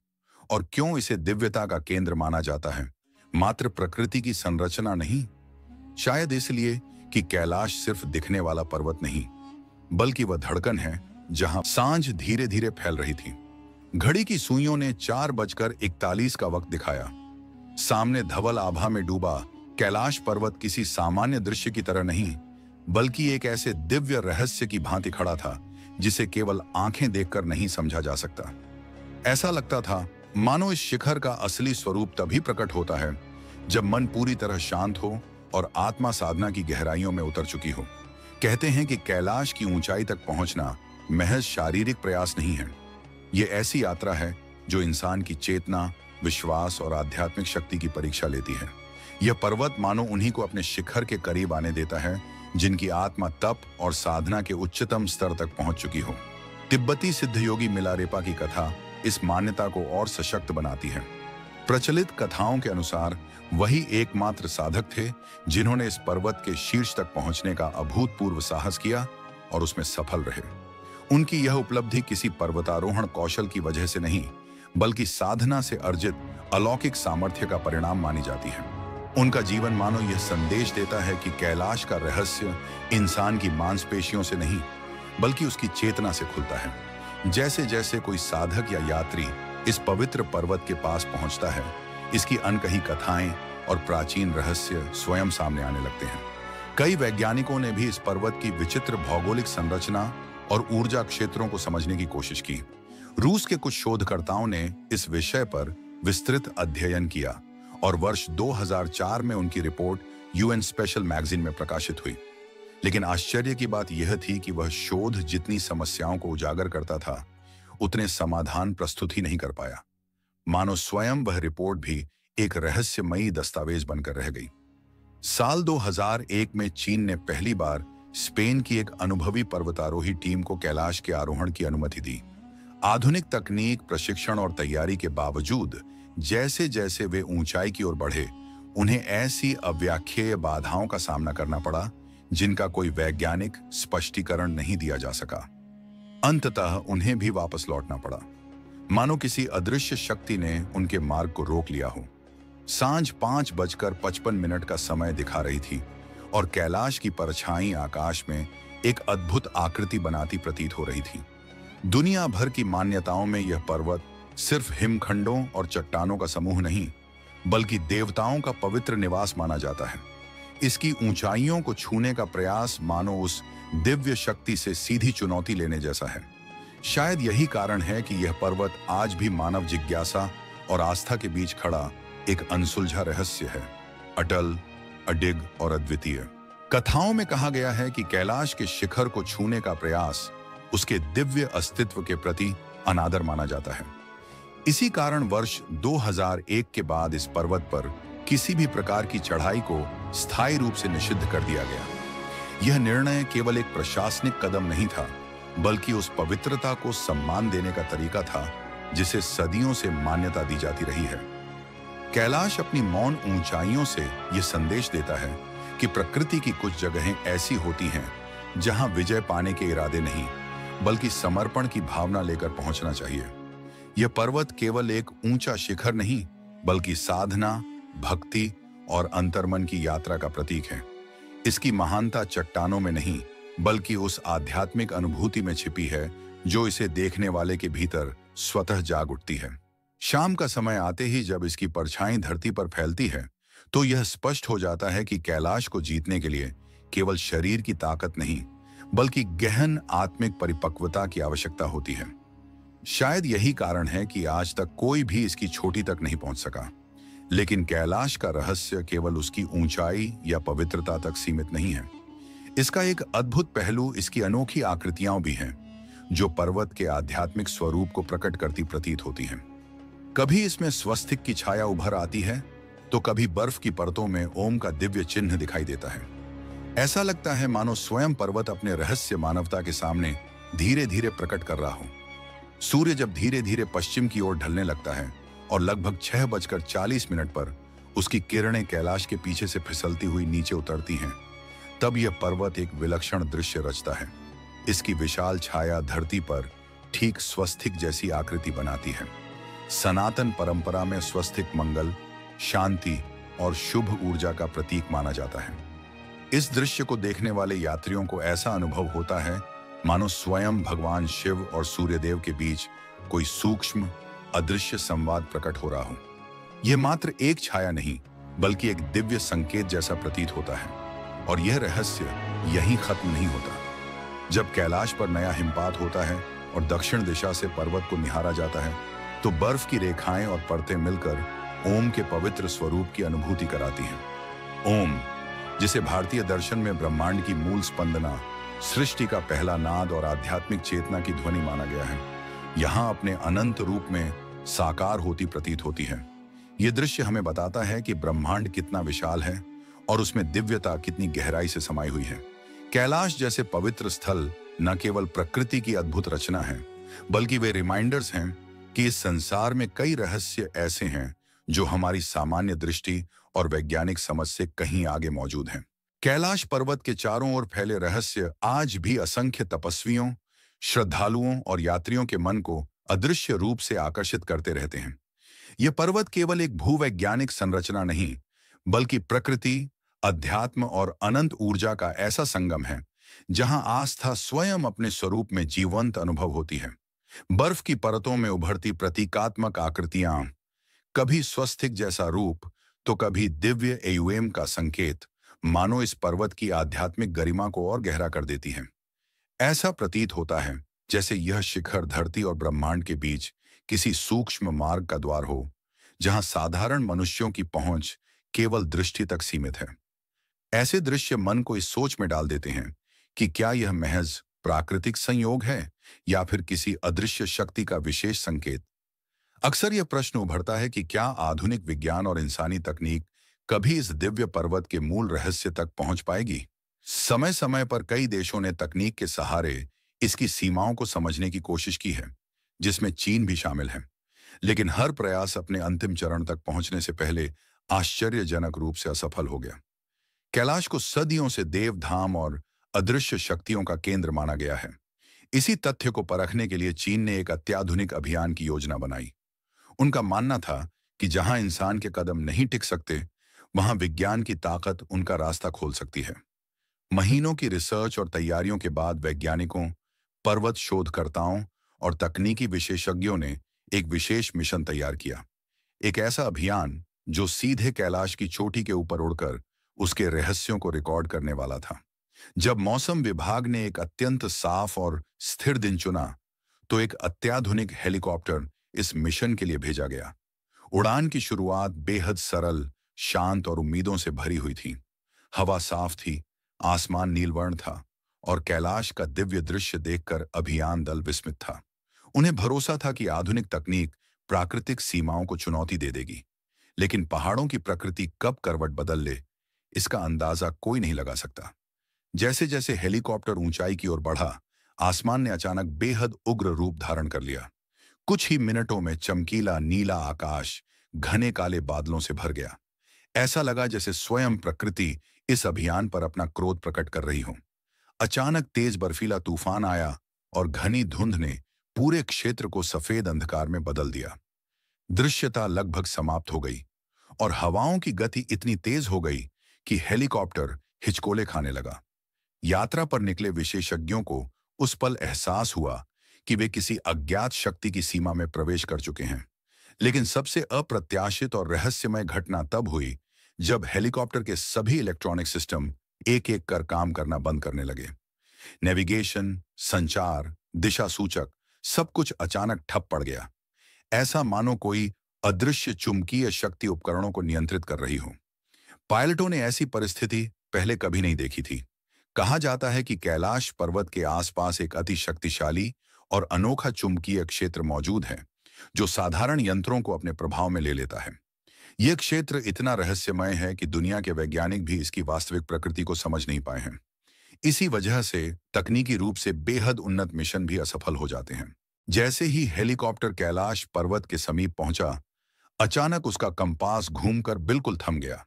और क्यों इसे दिव्यता का केंद्र माना जाता है, मात्र प्रकृति की संरचना नहीं? शायद इसलिए कि कैलाश सिर्फ दिखने वाला पर्वत नहीं बल्कि वह धड़कन है जहां सांझ धीरे धीरे फैल रही थी। घड़ी की सुइयों ने 4:41 का वक्त दिखाया। सामने धवल आभा में डूबा कैलाश पर्वत किसी सामान्य दृश्य की तरह नहीं बल्कि एक ऐसे दिव्य रहस्य की भांति खड़ा था जिसे केवल आंखें देखकर नहीं समझा जा सकता। ऐसा लगता था मानो इस शिखर का असली स्वरूप तभी प्रकट होता है जब मन पूरी तरह शांत हो और आत्मा साधना की गहराइयों में उतर चुकी हो। कहते हैं कि कैलाश की ऊंचाई तक पहुंचना महज शारीरिक प्रयास नहीं है, यह ऐसी यात्रा है जो इंसान की चेतना, विश्वास और आध्यात्मिक शक्ति की परीक्षा लेती है। यह पर्वत मानो उन्हीं को अपने शिखर के करीब आने देता है जिनकी आत्मा तप और साधना के उच्चतम स्तर तक पहुंच चुकी हो। तिब्बती सिद्ध योगी मिलारेपा की कथा इस मान्यता को और सशक्त बनाती है। प्रचलित कथाओं के अनुसार वही एकमात्र साधक थे जिन्होंने इस पर्वत के शीर्ष तक पहुंचने का अभूतपूर्व साहस किया और उसमें सफल रहे। उनकी यह उपलब्धि किसी पर्वतारोहण कौशल की वजह से नहीं बल्कि साधना से अर्जित अलौकिक सामर्थ्य का परिणाम मानी जाती है। उनका जीवन मानो यह संदेश देता है कि कैलाश का रहस्य इंसान की मांसपेशियों से नहीं बल्कि उसकी चेतना से खुलता है। जैसे जैसे कोई साधक या यात्री इस पवित्र पर्वत के पास पहुंचता है, इसकी अनकही कथाएं और प्राचीन रहस्य स्वयं सामने आने लगते हैं। कई वैज्ञानिकों ने भी इस पर्वत की विचित्र भौगोलिक संरचना और ऊर्जा क्षेत्रों को समझने की कोशिश की। रूस के कुछ शोधकर्ताओं ने इस विषय पर विस्तृत अध्ययन किया और वर्ष 2004 में उनकी रिपोर्ट यूएन स्पेशल मैगजीन में प्रकाशित हुई। लेकिन आश्चर्य की बात यह थी कि वह शोध जितनी समस्याओं को उजागर करता था उतने समाधान प्रस्तुत ही नहीं कर पाया। मानो स्वयं वह रिपोर्ट भी एक रहस्यमयी दस्तावेज बनकर रह गई। साल 2001 में चीन ने पहली बार स्पेन की एक अनुभवी पर्वतारोही टीम को कैलाश के आरोहण की अनुमति दी। आधुनिक तकनीक, प्रशिक्षण और तैयारी के बावजूद जैसे जैसे वे ऊंचाई की ओर बढ़े, उन्हें ऐसी अव्याख्येय बाधाओं का सामना करना पड़ा जिनका कोई वैज्ञानिक स्पष्टीकरण नहीं दिया जा सका। अंततः उन्हें भी वापस लौटना पड़ा, मानो किसी अदृश्य शक्ति ने उनके मार्ग को रोक लिया हो। सांझ 5:55 का समय दिखा रही थी और कैलाश की परछाई आकाश में एक अद्भुत आकृति बनाती प्रतीत हो रही थी। दुनिया भर की मान्यताओं में यह पर्वत सिर्फ हिमखंडों और चट्टानों का समूह नहीं, बल्कि देवताओं का पवित्र निवास माना जाता है। इसकी ऊंचाइयों को छूने का प्रयास मानो उस दिव्य शक्ति से सीधी चुनौती लेने जैसा है। शायद यही कारण है कि यह पर्वत आज भी मानव जिज्ञासा और आस्था के बीच खड़ा एक अनसुलझा रहस्य है, अटल, अडिग और अद्वितीय। कथाओं में कहा गया है कि कैलाश के शिखर को छूने का प्रयास उसके दिव्य अस्तित्व के प्रति अनादर माना जाता है। इसी कारण वर्ष 2001 के बाद इस पर्वत पर किसी भी प्रकार की चढ़ाई को स्थायी रूप से निषिद्ध कर दिया गया। यह निर्णय केवल एक प्रशासनिक कदम नहीं था, बल्कि उस पवित्रता को सम्मान देने का तरीका था जिसे सदियों से मान्यता दी जाती रही है। कैलाश अपनी मौन ऊंचाइयों से यह संदेश देता है कि प्रकृति की कुछ जगहें ऐसी होती हैं जहां विजय पाने के इरादे नहीं, बल्कि समर्पण की भावना लेकर पहुंचना चाहिए। यह पर्वत केवल एक ऊंचा शिखर नहीं, बल्कि साधना, भक्ति और अंतर्मन की यात्रा का प्रतीक है। इसकी महानता चट्टानों में नहीं, बल्कि उस आध्यात्मिक अनुभूति में छिपी है जो इसे देखने वाले के भीतर स्वतः जाग उठती है। शाम का समय आते ही जब इसकी परछाई धरती पर फैलती है, तो यह स्पष्ट हो जाता है कि कैलाश को जीतने के लिए केवल शरीर की ताकत नहीं, बल्कि गहन आत्मिक परिपक्वता की आवश्यकता होती है। शायद यही कारण है कि आज तक कोई भी इसकी चोटी तक नहीं पहुंच सका। लेकिन कैलाश का रहस्य केवल उसकी ऊंचाई या पवित्रता तक सीमित नहीं है। इसका एक अद्भुत पहलू इसकी अनोखी आकृतियां भी हैं, जो पर्वत के आध्यात्मिक स्वरूप को प्रकट करती प्रतीत होती हैं। कभी इसमें स्वस्तिक की छाया उभर आती है, तो कभी बर्फ की परतों में ओम का दिव्य चिन्ह दिखाई देता है। ऐसा लगता है मानो स्वयं पर्वत अपने रहस्य मानवता के सामने धीरे धीरे प्रकट कर रहा हो। सूर्य जब धीरे धीरे पश्चिम की ओर ढलने लगता है और लगभग 6:40 पर उसकी किरणें कैलाश के पीछे से फिसलती हुई नीचे उतरती हैं, तब यह पर्वत एक विलक्षण दृश्य रचता है। इसकी विशाल छाया धरती पर ठीक स्वस्तिक जैसी आकृति बनाती है। सनातन परंपरा में स्वस्तिक मंगल, शांति और शुभ ऊर्जा का प्रतीक माना जाता है। इस दृश्य को देखने वाले यात्रियों को ऐसा अनुभव होता है मानो स्वयं भगवान शिव और सूर्यदेव के बीच कोई सूक्ष्म अदृश्य संवाद प्रकट हो रहा हो। यह मात्र एक छाया नहीं, बल्कि एक दिव्य संकेत जैसा प्रतीत होता है। और यह रहस्य यहीं खत्म नहीं होता। जब कैलाश पर नया हिमपात होता है और दक्षिण दिशा से पर्वत को निहारा जाता है, तो बर्फ की रेखाएं और परतें मिलकर ओम के पवित्र स्वरूप की अनुभूति कराती हैं। ओम, जिसे भारतीय दर्शन में ब्रह्मांड की मूल स्पंदना, सृष्टि का पहला नाद और आध्यात्मिक चेतना की ध्वनि माना गया है, यहाँ अपने अनंत रूप में साकार होती प्रतीत होती है। यह दृश्य हमें बताता है कि ब्रह्मांड कितना विशाल है और उसमें दिव्यता कितनी गहराई से समाई हुई है। कैलाश जैसे पवित्र स्थल न केवल प्रकृति की अद्भुत रचना है, बल्कि वे रिमाइंडर्स हैं कि इस संसार में कई रहस्य ऐसे हैं जो हमारी सामान्य दृष्टि और वैज्ञानिक समझ से कहीं आगे मौजूद हैं। कैलाश पर्वत के चारों ओर फैले रहस्य आज भी असंख्य तपस्वियों, श्रद्धालुओं और यात्रियों के मन को अदृश्य रूप से आकर्षित करते रहते हैं। यह पर्वत केवल एक भूवैज्ञानिक संरचना नहीं, बल्कि प्रकृति, अध्यात्म और अनंत ऊर्जा का ऐसा संगम है जहां आस्था स्वयं अपने स्वरूप में जीवंत अनुभव होती है। बर्फ की परतों में उभरती प्रतीकात्मक आकृतियां, कभी स्वस्तिक जैसा रूप तो कभी दिव्य एयुएम का संकेत, मानो इस पर्वत की आध्यात्मिक गरिमा को और गहरा कर देती है। ऐसा प्रतीत होता है जैसे यह शिखर धरती और ब्रह्मांड के बीच किसी सूक्ष्म मार्ग का द्वार हो, जहां साधारण मनुष्यों की पहुंच केवल दृष्टि तक सीमित है। ऐसे दृश्य मन को इस सोच में डाल देते हैं कि क्या यह महज प्राकृतिक संयोग है या फिर किसी अदृश्य शक्ति का विशेष संकेत। अक्सर यह प्रश्न उभरता है कि क्या आधुनिक विज्ञान और इंसानी तकनीक कभी इस दिव्य पर्वत के मूल रहस्य तक पहुंच पाएगी। समय समय पर कई देशों ने तकनीक के सहारे इसकी सीमाओं को समझने की कोशिश की है, जिसमें चीन भी शामिल है। लेकिन हर प्रयास अपने अंतिम चरण तक पहुंचने से पहले आश्चर्यजनक रूप से असफल हो गया। कैलाश को सदियों से देवधाम और अदृश्य शक्तियों का केंद्र माना गया है। इसी तथ्य को परखने के लिए चीन ने एक अत्याधुनिक अभियान की योजना बनाई। उनका मानना था कि जहां इंसान के कदम नहीं टिक सकते, वहां विज्ञान की ताकत उनका रास्ता खोल सकती है। महीनों की रिसर्च और तैयारियों के बाद वैज्ञानिकों, पर्वत शोधकर्ताओं और तकनीकी विशेषज्ञों ने एक विशेष मिशन तैयार किया। एक ऐसा अभियान जो सीधे कैलाश की चोटी के ऊपर उड़कर उसके रहस्यों को रिकॉर्ड करने वाला था। जब मौसम विभाग ने एक अत्यंत साफ और स्थिर दिन चुना, तो एक अत्याधुनिक हेलीकॉप्टर इस मिशन के लिए भेजा गया। उड़ान की शुरुआत बेहद सरल, शांत और उम्मीदों से भरी हुई थी। हवा साफ थी, आसमान नीलवर्ण था और कैलाश का दिव्य दृश्य देखकर अभियान दल विस्मित था। उन्हें भरोसा था कि आधुनिक तकनीक प्राकृतिक सीमाओं को चुनौती दे देगी, लेकिन पहाड़ों की प्रकृति कब करवट बदल ले, इसका अंदाजा कोई नहीं लगा सकता। जैसे जैसे हेलीकॉप्टर ऊंचाई की ओर बढ़ा, आसमान ने अचानक बेहद उग्र रूप धारण कर लिया। कुछ ही मिनटों में चमकीला नीला आकाश घने काले बादलों से भर गया। ऐसा लगा जैसे स्वयं प्रकृति इस अभियान पर अपना क्रोध प्रकट कर रही हो। अचानक तेज बर्फीला तूफान आया और घनी धुंध ने पूरे क्षेत्र को सफेद अंधकार में बदल दिया। दृश्यता लगभग समाप्त हो गई और हवाओं की गति इतनी तेज हो गई कि हेलीकॉप्टर हिचकोले खाने लगा। यात्रा पर निकले विशेषज्ञों को उस पल एहसास हुआ कि वे किसी अज्ञात शक्ति की सीमा में प्रवेश कर चुके हैं। लेकिन सबसे अप्रत्याशित और रहस्यमय घटना तब हुई जब हेलीकॉप्टर के सभी इलेक्ट्रॉनिक सिस्टम एक एक कर काम करना बंद करने लगे। नेविगेशन, संचार, दिशा सूचक, सब कुछ अचानक ठप पड़ गया। ऐसा मानो कोई अदृश्य चुंबकीय शक्ति उपकरणों को नियंत्रित कर रही हो। पायलटों ने ऐसी परिस्थिति पहले कभी नहीं देखी थी। कहा जाता है कि कैलाश पर्वत के आसपास एक अति शक्तिशाली और अनोखा चुंबकीय क्षेत्र मौजूद है, जो साधारण यंत्रों को अपने प्रभाव में ले लेता है। यह क्षेत्र इतना रहस्यमय है कि दुनिया के वैज्ञानिक भी इसकी वास्तविक प्रकृति को समझ नहीं पाए हैं। इसी वजह से तकनीकी रूप से बेहद उन्नत मिशन भी असफल हो जाते हैं। जैसे ही हेलीकॉप्टर कैलाश पर्वत के समीप पहुंचा, अचानक उसका कंपास घूमकर बिल्कुल थम गया।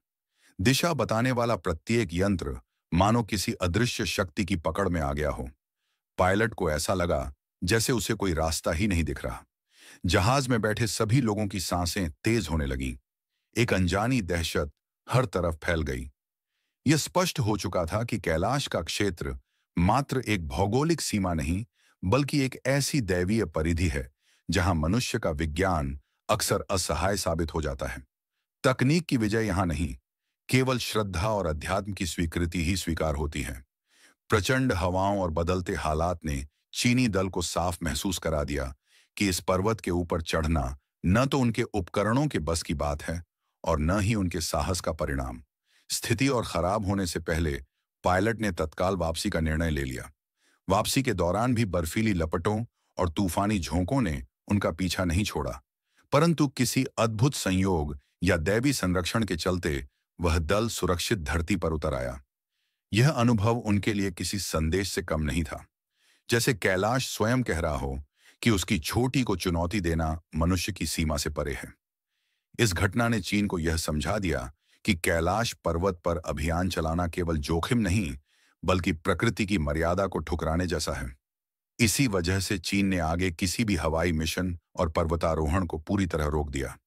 दिशा बताने वाला प्रत्येक यंत्र मानो किसी अदृश्य शक्ति की पकड़ में आ गया हो। पायलट को ऐसा लगा जैसे उसे कोई रास्ता ही नहीं दिख रहा। जहाज में बैठे सभी लोगों की सांसें तेज होने लगीं। एक अनजानी दहशत हर तरफ फैल गई। यह स्पष्ट हो चुका था कि कैलाश का क्षेत्र मात्र एक भौगोलिक सीमा नहीं, बल्कि एक ऐसी दैवीय परिधि है जहां मनुष्य का विज्ञान अक्सर असहाय साबित हो जाता है। तकनीक की विजय यहां नहीं, केवल श्रद्धा और अध्यात्म की स्वीकृति ही स्वीकार होती है। प्रचंड हवाओं और बदलते हालात ने चीनी दल को साफ महसूस करा दिया कि इस पर्वत के ऊपर चढ़ना न तो उनके उपकरणों के बस की बात है और न ही उनके साहस का परिणाम। स्थिति और खराब होने से पहले पायलट ने तत्काल वापसी का निर्णय ले लिया। वापसी के दौरान भी बर्फीली लपटों और तूफानी झोंकों ने उनका पीछा नहीं छोड़ा, परंतु किसी अद्भुत संयोग या दैवी संरक्षण के चलते वह दल सुरक्षित धरती पर उतर आया। यह अनुभव उनके लिए किसी संदेश से कम नहीं था, जैसे कैलाश स्वयं कह रहा हो कि उसकी छोटी को चुनौती देना मनुष्य की सीमा से परे है। इस घटना ने चीन को यह समझा दिया कि कैलाश पर्वत पर अभियान चलाना केवल जोखिम नहीं, बल्कि प्रकृति की मर्यादा को ठुकराने जैसा है। इसी वजह से चीन ने आगे किसी भी हवाई मिशन और पर्वतारोहण को पूरी तरह रोक दिया।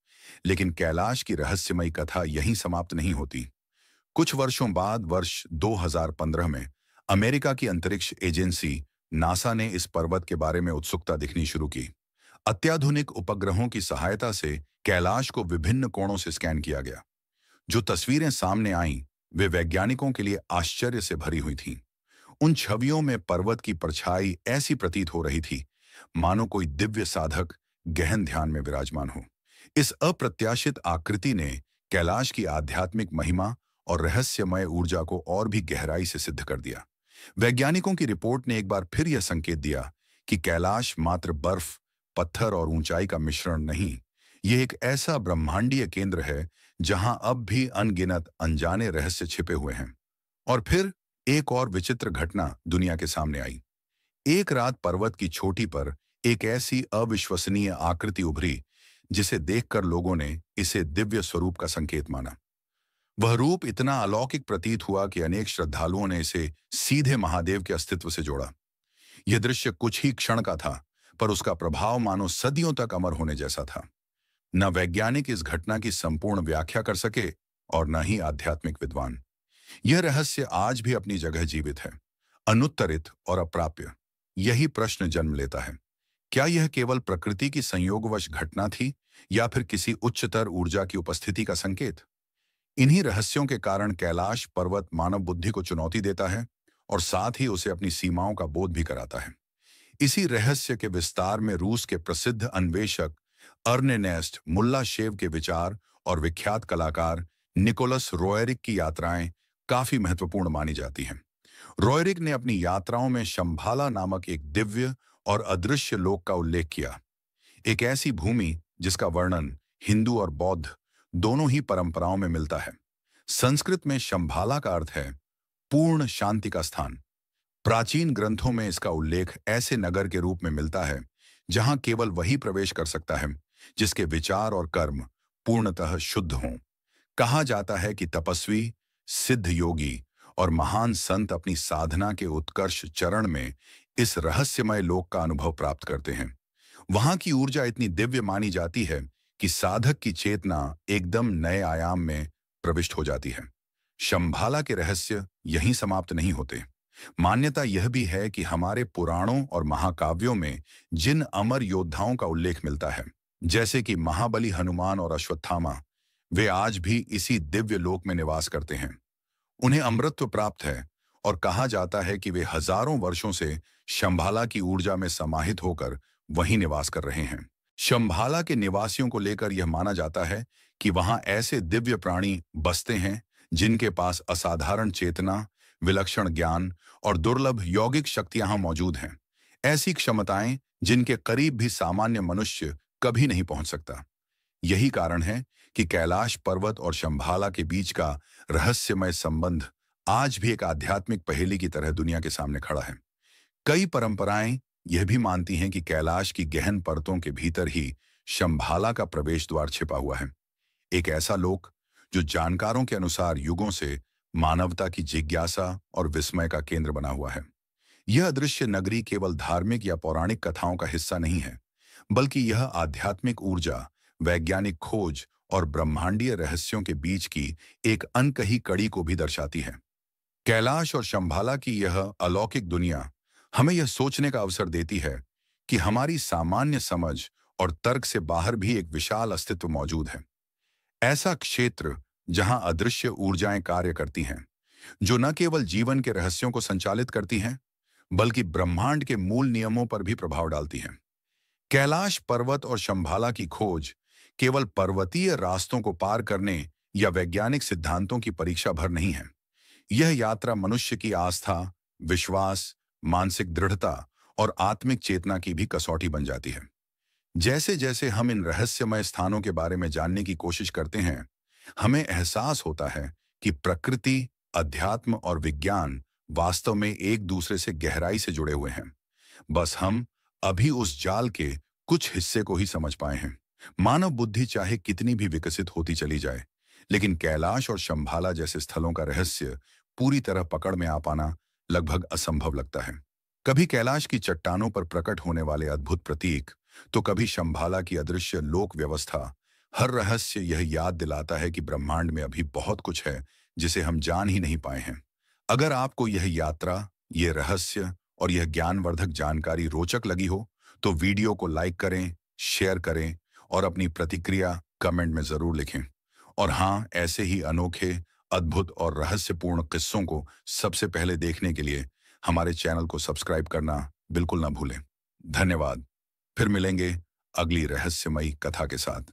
लेकिन कैलाश की रहस्यमयी कथा यहीं समाप्त नहीं होती। कुछ वर्षों बाद वर्ष 2015 में अमेरिका की अंतरिक्ष एजेंसी नासा ने इस पर्वत के बारे में उत्सुकता दिखनी शुरू की। अत्याधुनिक उपग्रहों की सहायता से कैलाश को विभिन्न कोणों से स्कैन किया गया। जो तस्वीरें सामने आईं, वे वैज्ञानिकों के लिए आश्चर्य से भरी हुई थीं। उन छवियों में पर्वत की परछाई ऐसी प्रतीत हो रही थी मानो कोई दिव्य साधक गहन ध्यान में विराजमान हो। इस अप्रत्याशित आकृति ने कैलाश की आध्यात्मिक महिमा और रहस्यमय ऊर्जा को और भी गहराई से सिद्ध कर दिया। वैज्ञानिकों की रिपोर्ट ने एक बार फिर यह संकेत दिया कि कैलाश मात्र बर्फ, पत्थर और ऊंचाई का मिश्रण नहीं, यह एक ऐसा ब्रह्मांडीय केंद्र है जहां अब भी अनगिनत अनजाने रहस्य छिपे हुए हैं। और फिर एक और विचित्र घटना दुनिया के सामने आई। एक रात पर्वत की चोटी पर एक ऐसी अविश्वसनीय आकृति उभरी जिसे देखकर लोगों ने इसे दिव्य स्वरूप का संकेत माना। वह रूप इतना अलौकिक प्रतीत हुआ कि अनेक श्रद्धालुओं ने इसे सीधे महादेव के अस्तित्व से जोड़ा। यह दृश्य कुछ ही क्षण का था, पर उसका प्रभाव मानो सदियों तक अमर होने जैसा था। न वैज्ञानिक इस घटना की संपूर्ण व्याख्या कर सके और न ही आध्यात्मिक विद्वान। यह रहस्य आज भी अपनी जगह जीवित है, अनुत्तरित और अप्राप्य। यही प्रश्न जन्म लेता है, क्या यह केवल प्रकृति की संयोगवश घटना थी या फिर किसी उच्चतर ऊर्जा की उपस्थिति का संकेत? इन्हीं रहस्यों के कारण कैलाश पर्वत मानव बुद्धि को चुनौती देता है और साथ ही उसे अपनी सीमाओं का बोध भी कराता है। इसी रहस्य के विस्तार में रूस के प्रसिद्ध अन्वेषक अर्नेनेस्ट मुल्लाशेव के विचार और विख्यात कलाकार निकोलस रोएरिक की यात्राएं काफी महत्वपूर्ण मानी जाती हैं। रोएरिक ने अपनी यात्राओं में शंभाला नामक एक दिव्य और अदृश्य लोक का उल्लेख किया, एक ऐसी भूमि जिसका वर्णन हिंदू और बौद्ध दोनों ही परंपराओं में मिलता है। संस्कृत में शंभाला का अर्थ है पूर्ण शांति का स्थान। प्राचीन ग्रंथों में इसका उल्लेख ऐसे नगर के रूप में मिलता है जहां केवल वही प्रवेश कर सकता है जिसके विचार और कर्म पूर्णतः शुद्ध हों। कहा जाता है कि तपस्वी, सिद्ध योगी और महान संत अपनी साधना के उत्कर्ष चरण में इस रहस्यमय लोक का अनुभव प्राप्त करते हैं। वहां की ऊर्जा इतनी दिव्य मानी जाती है कि साधक की चेतना एकदम नए आयाम में प्रविष्ट हो जाती है। शंभाला के रहस्य यहीं समाप्त नहीं होते। मान्यता यह भी है कि हमारे पुराणों और महाकाव्यों में जिन अमर योद्धाओं का उल्लेख मिलता है, जैसे कि महाबली हनुमान और अश्वत्थामा, वे आज भी इसी दिव्य लोक में निवास करते हैं। उन्हें अमृतत्व प्राप्त है और कहा जाता है कि वे हजारों वर्षों से शंभाला की ऊर्जा में समाहित होकर वहीं निवास कर रहे हैं। शंभाला के निवासियों को लेकर यह माना जाता है कि वहां ऐसे दिव्य प्राणी बसते हैं जिनके पास असाधारण चेतना, विलक्षण ज्ञान और दुर्लभ यौगिक शक्तियां मौजूद हैं। ऐसी क्षमताएं जिनके करीब भी सामान्य मनुष्य कभी नहीं पहुंच सकता। यही कारण है कि कैलाश पर्वत और शंभाला के बीच का रहस्यमय संबंध आज भी एक आध्यात्मिक पहेली की तरह दुनिया के सामने खड़ा है। कई परंपराएं यह भी मानती हैं कि कैलाश की गहन परतों के भीतर ही शंभाला का प्रवेश द्वार छिपा हुआ है, एक ऐसा लोक जो जानकारों के अनुसार युगों से मानवता की जिज्ञासा और विस्मय का केंद्र बना हुआ है। यह अदृश्य नगरी केवल धार्मिक या पौराणिक कथाओं का हिस्सा नहीं है, बल्कि यह आध्यात्मिक ऊर्जा, वैज्ञानिक खोज और ब्रह्मांडीय रहस्यों के बीच की एक अनकही कड़ी को भी दर्शाती है। कैलाश और शंभाला की यह अलौकिक दुनिया हमें यह सोचने का अवसर देती है कि हमारी सामान्य समझ और तर्क से बाहर भी एक विशाल अस्तित्व मौजूद है। ऐसा क्षेत्र जहां अदृश्य ऊर्जाएं कार्य करती हैं, जो न केवल जीवन के रहस्यों को संचालित करती हैं, बल्कि ब्रह्मांड के मूल नियमों पर भी प्रभाव डालती हैं। कैलाश पर्वत और शंभाला की खोज केवल पर्वतीय रास्तों को पार करने या वैज्ञानिक सिद्धांतों की परीक्षा भर नहीं है। यह यात्रा मनुष्य की आस्था, विश्वास, मानसिक दृढ़ता और आत्मिक चेतना की भी कसौटी बन जाती है। जैसे जैसे हम इन रहस्यमय स्थानों के बारे में जानने की कोशिश करते हैं, हमें एहसास होता है कि प्रकृति, अध्यात्म और विज्ञान वास्तव में एक दूसरे से गहराई से जुड़े हुए हैं। बस हम अभी उस जाल के कुछ हिस्से को ही समझ पाए हैं। मानव बुद्धि चाहे कितनी भी विकसित होती चली जाए, लेकिन कैलाश और शंभाला जैसे स्थलों का रहस्य पूरी तरह पकड़ में आ पाना लगभग असंभव लगता है। कभी कैलाश की चट्टानों पर प्रकट होने वाले अद्भुत प्रतीक, तो कभी शंभाला की अदृश्य लोक व्यवस्था। हर रहस्य यह याद दिलाता है कि ब्रह्मांड में अभी बहुत कुछ है जिसे हम जान ही नहीं पाए हैं। अगर आपको यह यात्रा, ये रहस्य और यह ज्ञानवर्धक जानकारी रोचक लगी हो, तो वीडियो को लाइक करें, शेयर करें और अपनी प्रतिक्रिया कमेंट में जरूर लिखें। और हाँ, ऐसे ही अनोखे, अद्भुत और रहस्यपूर्ण किस्सों को सबसे पहले देखने के लिए हमारे चैनल को सब्सक्राइब करना बिल्कुल ना भूलें। धन्यवाद। फिर मिलेंगे अगली रहस्यमयी कथा के साथ।